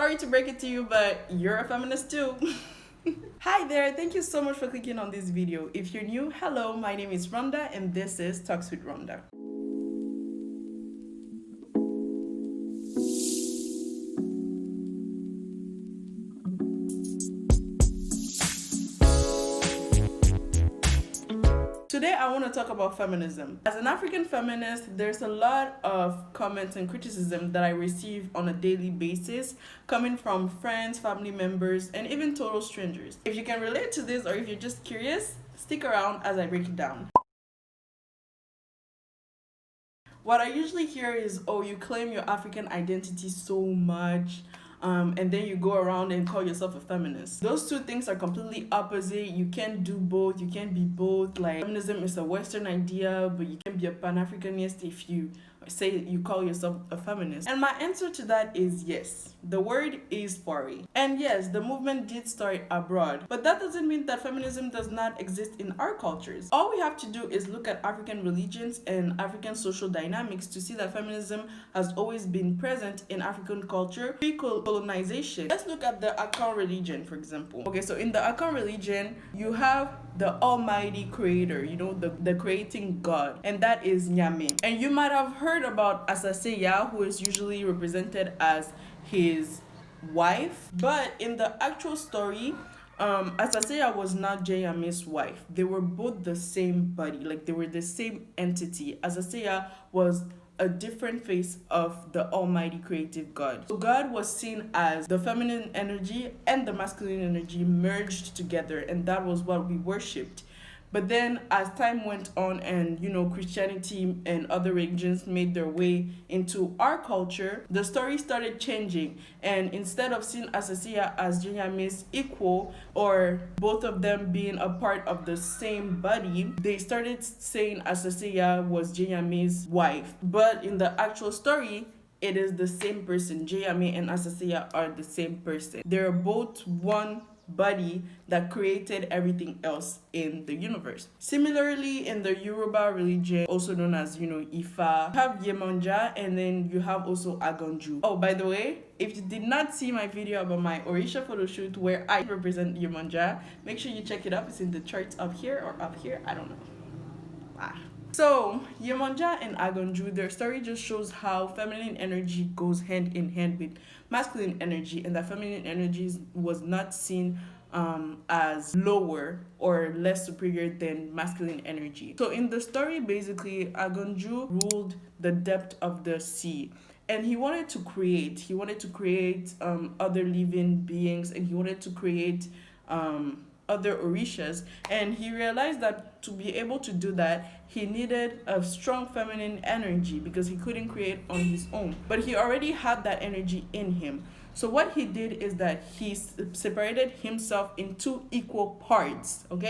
Sorry to break it to you, but you're a feminist too. Hi there, thank you so much for clicking on this video. If you're new, hello, my name is Rhonda and this is Talks with Rhonda. Today I want to talk about feminism. As an African feminist, there's a lot of comments and criticism that I receive on a daily basis, coming from friends, family members, and even total strangers. If you can relate to this or if you're just curious, stick around as I break it down. What I usually hear is, oh, you claim your African identity so much, and then you go around and call yourself a feminist. Those two things are completely opposite. You can't do both. You can't be both. Like, feminism is a Western idea, but you can be a Pan-Africanist if you say you call yourself a feminist. And my answer to that is yes. The word is foreign. And yes, the movement did start abroad, but that doesn't mean that feminism does not exist in our cultures. All we have to do is look at African religions and African social dynamics to see that feminism has always been present in African culture pre-colonization. Let's look at the Akan religion, for example. Okay, so in the Akan religion, you have the almighty creator, the creating God, and that is Nyame. And you might have heard about Asaseya, who is usually represented as his wife, but in the actual story, Asaseya was not Nyame's wife. They were both the same body, like they were the same entity. Asaseya was a different face of the almighty creative God. So God was seen as the feminine energy and the masculine energy merged together, and that was what we worshipped. But then as time went on and, Christianity and other religions made their way into our culture, the story started changing. And instead of seeing Asaseya as Nyame's equal, or both of them being a part of the same body, they started saying Asaseya was Nyame's wife. But in the actual story, it is the same person. Nyame and Asaseya are the same person. They're both one body that created everything else in the universe. Similarly, in the Yoruba religion, also known as, Ifa, you have Yemonja, and then you have also Aganju. Oh, by the way, if you did not see my video about my Orisha photo shoot where I represent Yemonja, make sure you check it up. It's in the charts up here or up here. I don't know. So, Yemonja and Aganju, their story just shows how feminine energy goes hand in hand with masculine energy, and that feminine energy was not seen as lower or less superior than masculine energy. So in the story, basically, Aganju ruled the depth of the sea. And he wanted to create other living beings, and he wanted to create other orishas, and he realized that to be able to do that, he needed a strong feminine energy because he couldn't create on his own, but he already had that energy in him. So what he did is that he separated himself in two equal parts, and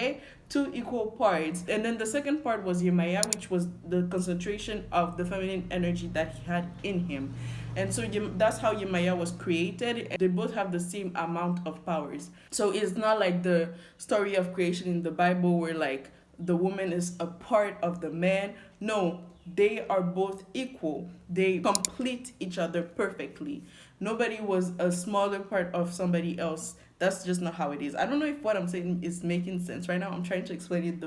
then the second part was Yemaya, which was the concentration of the feminine energy that he had in him. And so that's how Yemaya was created, and they both have the same amount of powers. So it's not like the story of creation in the Bible where like the woman is a part of the man. No, they are both equal. They complete each other perfectly. Nobody was a smaller part of somebody else. That's just not how it is. I don't know if what I'm saying is making sense right now. I'm trying to explain it at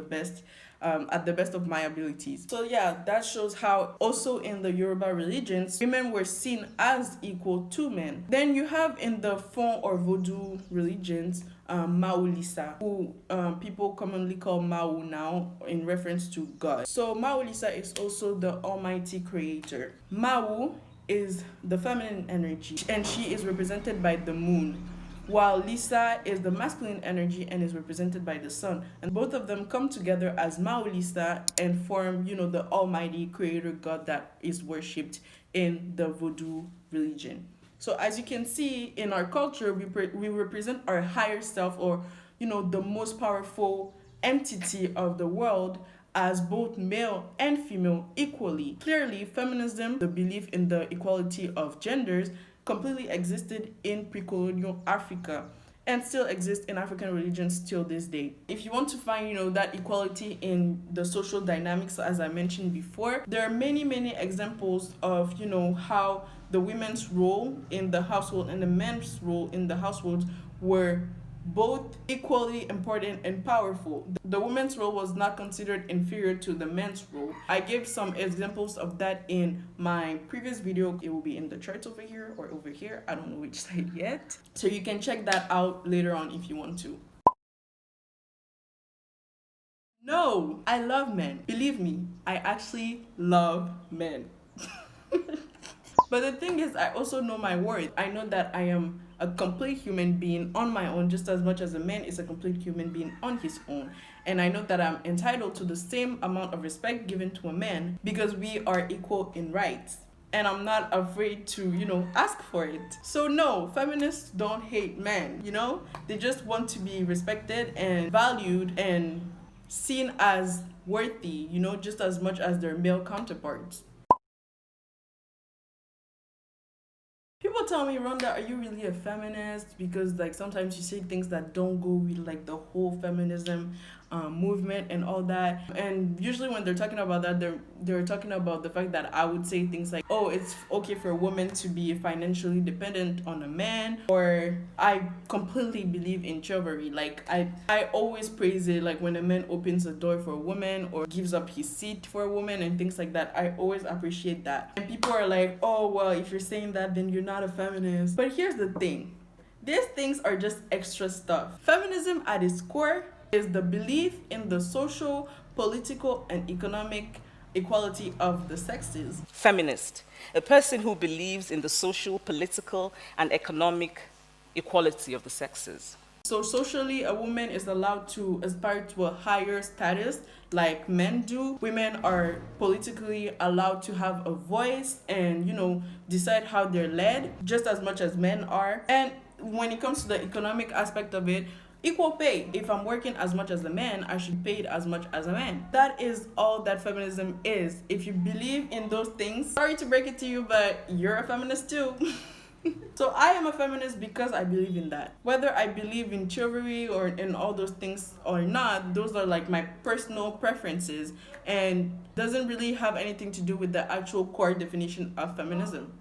the best of my abilities. So yeah, that shows how also in the Yoruba religions, women were seen as equal to men. Then you have in the Fon or Vodou religions, Maulisa, who people commonly call Mau now in reference to God. So Maulisa is also the almighty creator. Mau is the feminine energy, and she is represented by the moon, while Lisa is the masculine energy and is represented by the sun. And both of them come together as Maulisa and form, the almighty creator God that is worshipped in the Vodou religion. So as you can see, in our culture, we represent our higher self, or, the most powerful entity of the world, as both male and female equally. Clearly, feminism, the belief in the equality of genders, completely existed in pre-colonial Africa and still exists in African religions till this day. If you want to find, that equality in the social dynamics, as I mentioned before, there are many examples of, how the women's role in the household and the men's role in the household were both equally important and powerful. The woman's role was not considered inferior to the men's role. I gave some examples of that in my previous video. It will be in the charts over here or over here. I don't know which side yet. So you can check that out later on if you want to. No, I love men. Believe me, I actually love men. But the thing is, I also know my worth. I know that I am a complete human being on my own, just as much as a man is a complete human being on his own. And I know that I'm entitled to the same amount of respect given to a man because we are equal in rights. And I'm not afraid to, ask for it. So no, feminists don't hate men, They just want to be respected and valued and seen as worthy, just as much as their male counterparts. People tell me, Rhonda, are you really a feminist? Because sometimes you say things that don't go with the whole feminism movement and all that. And usually when they're talking about that, they're talking about the fact that I would say things like, oh, it's okay for a woman to be financially dependent on a man, or I completely believe in chivalry. I always praise it, when a man opens a door for a woman or gives up his seat for a woman and things like that. I always appreciate that. And people are like, oh, well, if you're saying that, then you're not a feminist. But here's the thing. These things are just extra stuff. Feminism at its core is the belief in the social, political, and economic equality of the sexes. Feminist, a person who believes in the social, political, and economic equality of the sexes. So socially, a woman is allowed to aspire to a higher status like men do. Women are politically allowed to have a voice and, decide how they're led just as much as men are. And when it comes to the economic aspect of it, equal pay. If I'm working as much as a man, I should be paid as much as a man. That is all that feminism is. If you believe in those things, sorry to break it to you, but you're a feminist too. So I am a feminist because I believe in that. Whether I believe in chivalry or in all those things or not, those are my personal preferences and doesn't really have anything to do with the actual core definition of feminism.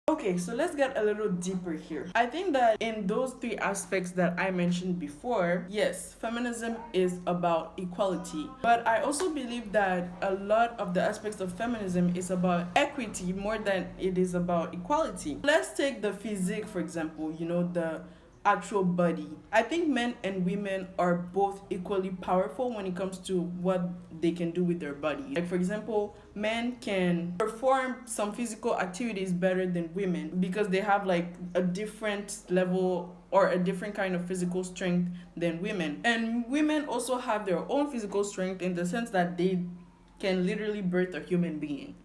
Okay, so let's get a little deeper here. I think that in those three aspects that I mentioned before, yes, feminism is about equality. But I also believe that a lot of the aspects of feminism is about equity more than it is about equality. Let's take the physique, for example, the actual body. I think men and women are both equally powerful when it comes to what they can do with their body. For example, men can perform some physical activities better than women because they have a different level or a different kind of physical strength than women. And women also have their own physical strength in the sense that they can literally birth a human being.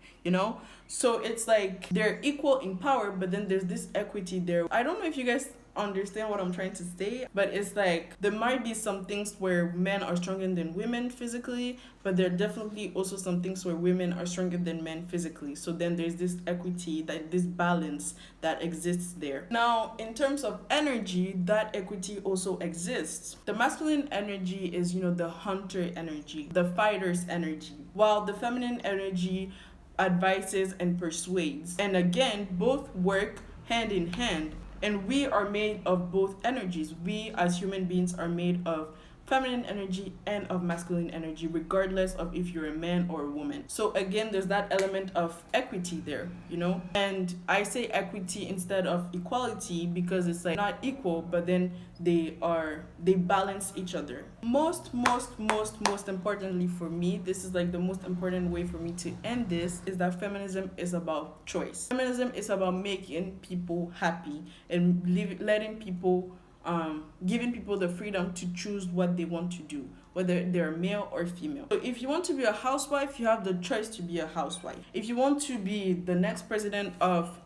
So it's they're equal in power, but then there's this equity there. I don't know if you guys understand what I'm trying to say, but it's there might be some things where men are stronger than women physically, but there are definitely also some things where women are stronger than men physically. So then there's this equity, this balance that exists there. Now, in terms of energy, that equity also exists. The masculine energy is, the hunter energy, the fighter's energy, while the feminine energy advises and persuades. And again, both work hand in hand. And we are made of both energies. We as human beings are made of feminine energy and of masculine energy, regardless of if you're a man or a woman. So again, there's that element of equity there, And I say equity instead of equality because it's not equal, but then they balance each other. Most importantly for me, this is the most important way for me to end this, is that feminism is about choice. Feminism is about making people happy and letting people giving people the freedom to choose what they want to do, whether they're male or female. So if you want to be a housewife, you have the choice to be a housewife. If you want to be the next president of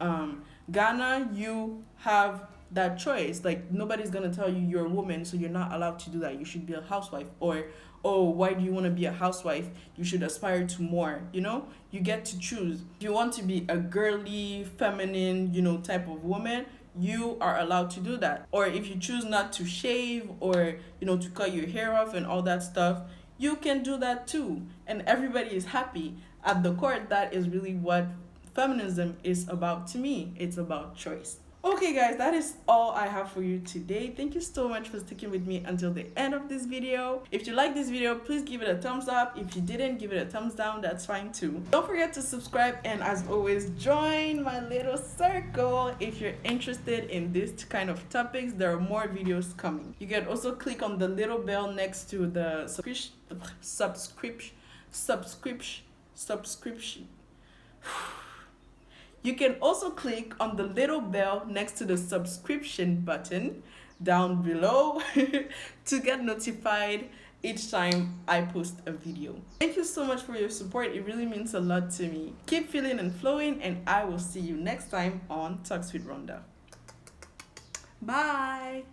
Ghana, you have that choice. Nobody's gonna tell you you're a woman, so you're not allowed to do that. You should be a housewife. Or, oh, why do you want to be a housewife? You should aspire to more. You get to choose. If you want to be a girly, feminine, type of woman, you are allowed to do that. Or if you choose not to shave or, to cut your hair off and all that stuff, you can do that too. And everybody is happy. At the core, that is really what feminism is about to me. It's about choice. Okay guys, that is all I have for you today. Thank you so much for sticking with me until the end of this video. If you like this video, please give it a thumbs up. If you didn't, give it a thumbs down. That's fine too. Don't forget to subscribe, and as always, join my little circle if you're interested in this kind of topics. There are more videos coming. You can also click on the little bell next to the subscription. You can also click on the little bell next to the subscription button down below to get notified each time I post a video. Thank you so much for your support. It really means a lot to me. Keep feeling and flowing, and I will see you next time on Talks with Rhonda. Bye.